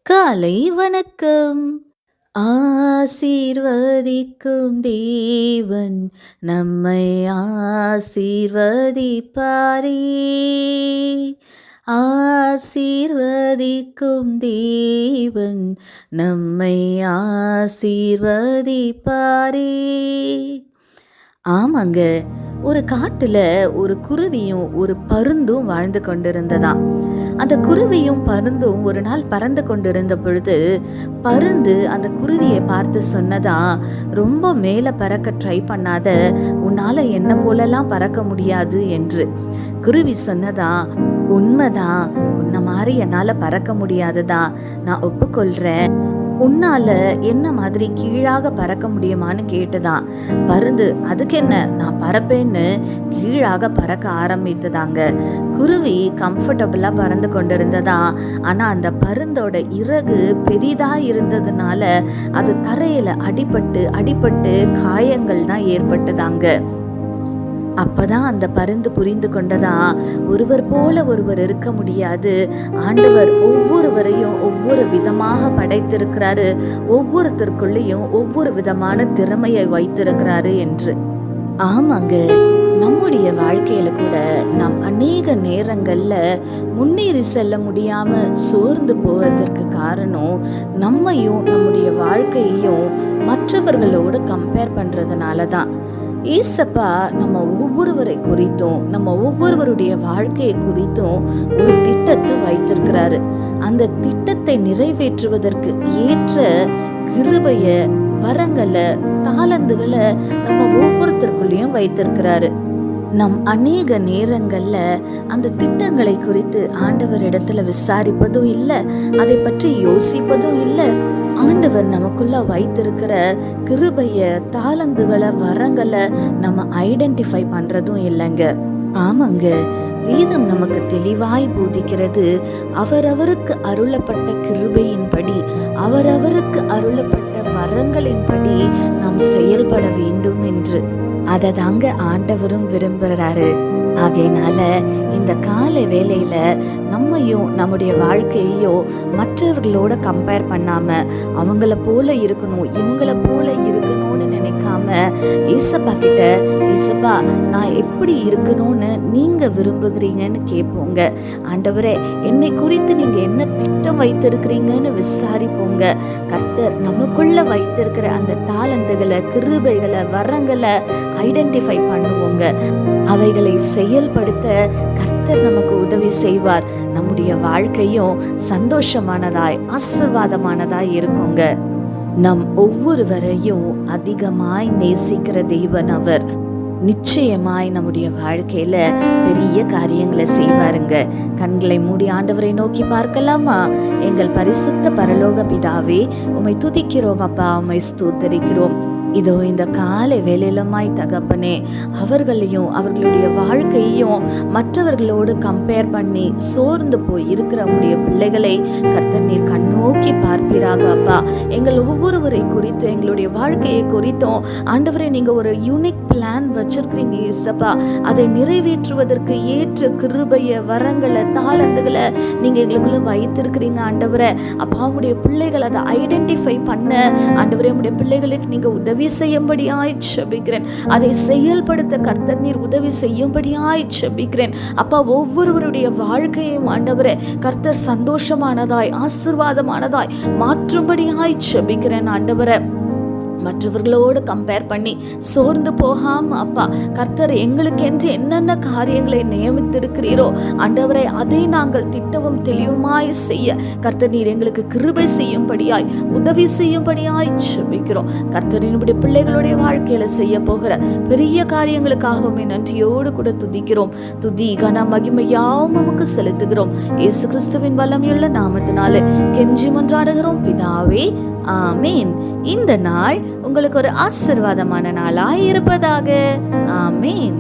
காலை வணக்கம். ஆசீர்வதிக்கும் தேவன் நம்மை ஆசீர்வதிப்பாரே. ஆசீர்வதிக்கும் தேவன் நம்மை ஆசீர்வதிப்பாரே. ஆமாங்க, ஒரு காட்டுல ஒரு குருவியும் ஒரு பருந்தும் வாழ்ந்து கொண்டிருந்ததாம். அந்த குருவியும் பருந்தும் ஒரு நாள் பறந்து கொண்டிருந்த பொழுது பருந்து அந்த குருவியை பார்த்து சொன்னதா, ரொம்ப மேல பறக்க ட்ரை பண்ணாத, உன்னால என்ன போலலாம் பறக்க முடியாது என்று. குருவி சொன்னதா, உண்மைதான், உன்ன மாதிரி என்னால பறக்க முடியாததா, நான் ஒப்புக்கொள்றேன். உன்னால என்ன மாதிரி கீழாக பறக்க முடியுமான்னு கேட்டுதான். பருந்து அதுக்கு என்ன, நான் பறப்பேன்னு கீழாக பறக்க ஆரம்பித்ததாங்க. குருவி கம்ஃபர்டபுளா பறந்து கொண்டிருந்ததா. ஆனா அந்த பருந்தோட இறகு பெரிதா இருந்ததுனால அது தரையில அடிபட்டு அடிபட்டு காயங்கள் தான் ஏற்பட்டதாங்க. அப்பதான் அந்த பருந்து புரிந்து கொண்டதா, ஒருவர் போல ஒருவர் இருக்க முடியாது. ஆண்டவர் ஒவ்வொருவரையும் ஒவ்வொரு விதமாக படைத்திருக்கிறாரு, ஒவ்வொருத்தருக்குள்ளேயும் ஒவ்வொரு விதமான திறமையை வைத்திருக்கிறாரு என்று. ஆமாங்க, நம்முடைய வாழ்க்கையில கூட நாம் அநேக நேரங்கள்ல முன்னேறி செல்ல முடியாம சோர்ந்து போவதற்கு காரணம் நம்மையும் நம்முடைய வாழ்க்கையையும் மற்றவர்களோடு கம்பேர் பண்றதுனால தான். ஏசப்பா நம்ம ஒவ்வொருவரை குறித்தும் நம்ம ஒவ்வொருவருடைய வாழ்க்கையை குறித்தும் ஒரு திட்டத்தை வைத்திருக்கிறாரு. அந்த திட்டத்தை நிறைவேற்றுவதற்கு ஏற்ற கிருபைய, வரங்களை, தாளந்துகளை நம்ம ஒவ்வொருத்தருக்குள்ளேயும் வைத்திருக்கிறாரு. நம் அநேக நேரங்கள்ல அந்த திட்டங்களை குறித்து ஆண்டவர் இடத்துல விசாரிப்பதும் இல்லை, அதை பற்றி யோசிப்பதும் இல்லை. ஆண்டவர் நமக்குள்ள வைத்திருக்கிற கிருபைய, தாளந்துகளை, வரங்களை நம்ம ஐடென்டிஃபை பண்றதும் இல்லைங்க. ஆமாங்க, வேதம் நமக்கு தெளிவாய் போதிக்கிறது, அவரவருக்கு அருளப்பட்ட கிருபையின்படி, அவரவருக்கு அருளப்பட்ட வரங்களின்படி நாம் செயல்பட வேண்டும் என்று. அதை தாங்க ஆண்டவரும் விரும்புகிறாரு. ஆகையினால இந்த கால வேளையில நம்மையும் நம்முடைய வாழ்க்கையோ மற்றவர்களோட கம்பேர் பண்ணாம, அவங்கள போல இருக்கணும், இவங்கள போல இருக்கணும்னு நினைக்காம, ஏசப்பா கிட்ட, ஏசப்பா நான் எப்படி இருக்கணும்னு நீங்க விரும்புகிறீங்கன்னு கேட்போங்க. ஆண்டவரே, என்னை குறித்து நீங்க என்ன திட்டம் வைத்திருக்கிறீங்கன்னு விசாரிப்போங்க. கர்த்தர் நமக்குள்ள வைத்திருக்கிற அந்த தாளந்துகளை, கிருபைகளை, வரங்களை ஐடென்டிஃபை பண்ணுவோங்க. அவைகளை செயல்படுத்த கர்த்தர் நமக்கு உதவி செய்வார். நம்முடைய வாழ்க்கையும் சந்தோஷமானதாய் ஆசீர்வாதமானதாய் இருக்குங்க. நம் ஒவ்வொருவரையும் அதிகமாய் நேசிக்கிற தேவன் அவர். நிச்சயமாய் நம்முடைய வாழ்க்கையில பெரிய காரியங்களை செய்வாருங்க. கண்களை மூடி ஆண்டவரை நோக்கி பார்க்கலாமா? எங்கள் பரிசுத்த பரலோக பிதாவே, உம்மை துதிக்கிறோம் அப்பா, உம்மை ஸ்தோத்தரிக்கிறோம். இதோ இந்த காலை வேலையிலுமாய் தகப்பனே, அவர்களையும் அவர்களுடைய வாழ்க்கையையும் மற்றவர்களோடு கம்பேர் பண்ணி சோர்ந்து போய் இருக்கிற உடைய பிள்ளைகளை கர்த்தர் நீர் கண்ணோக்கி பார்ப்பீராக அப்பா. எங்கள் ஒவ்வொருவரை குறித்தும், எங்களுடைய வாழ்க்கையை குறித்தும் ஆண்டவரே, நீங்க ஒரு யூனிக் பிளான் வச்சிருக்கிறீங்க ஏசப்பா. அதை நிறைவேற்றுவதற்கு ஏற்ற கிருபைய, வரங்களை, தாளந்துகளை நீங்க எங்களுக்குள்ள வைத்திருக்கிறீங்க ஆண்டவரே. அப்பா, உடைய பிள்ளைகள் அதை ஐடென்டிஃபை பண்ண ஆண்டவரே, உடைய பிள்ளைகளுக்கு நீங்க உதவி செய்யும்படியாய் ஜெபிக்கிறேன். அதை செயல்படுத்த கர்த்தர் நீர் உதவி செய்யும்படியாய் ஜெபிக்கிறேன் அப்பா. ஒவ்வொருவருடைய வாழ்க்கையும் ஆண்டவரே கர்த்தர் சந்தோஷமானதாய் ஆசீர்வாதமானதாய் மாற்றும்படியாய் ஜெபிக்கிறேன் ஆண்டவரே. மற்றவர்களோடு கம்பேர் பண்ணி சோர்ந்து போகாம அப்பா, கர்த்தர் எங்களுக்கென்று என்னென்ன காரியங்களை நியமித்திருக்கிறீரோ ஆண்டவரை, அதை நாங்கள் திட்டவும் தெளிவுமாய் செய்ய கர்த்தர் நீர் எங்களுக்கு கிருபை செய்யும்படியாய், உதவி செய்யும்படியாய் ஜெபிக்கிறோம். கர்த்தரினுடைய பிள்ளைகளுடைய வாழ்க்கையில செய்ய போகிற பெரிய காரியங்களுக்காகவே நன்றியோடு கூட துதிக்கிறோம். துதி, கன, மகிமை யாவும் நமக்கு செலுத்துகிறோம். இயேசு கிறிஸ்துவின் வல்லமையுள்ள நாமத்தினாலே கெஞ்சி மன்றாடுகிறோம் பிதாவே, ஆமீன். இந்த நாள் உங்களுக்கு ஒரு ஆசீர்வாதமான நாளாய் இருப்பதாக. ஆமீன்.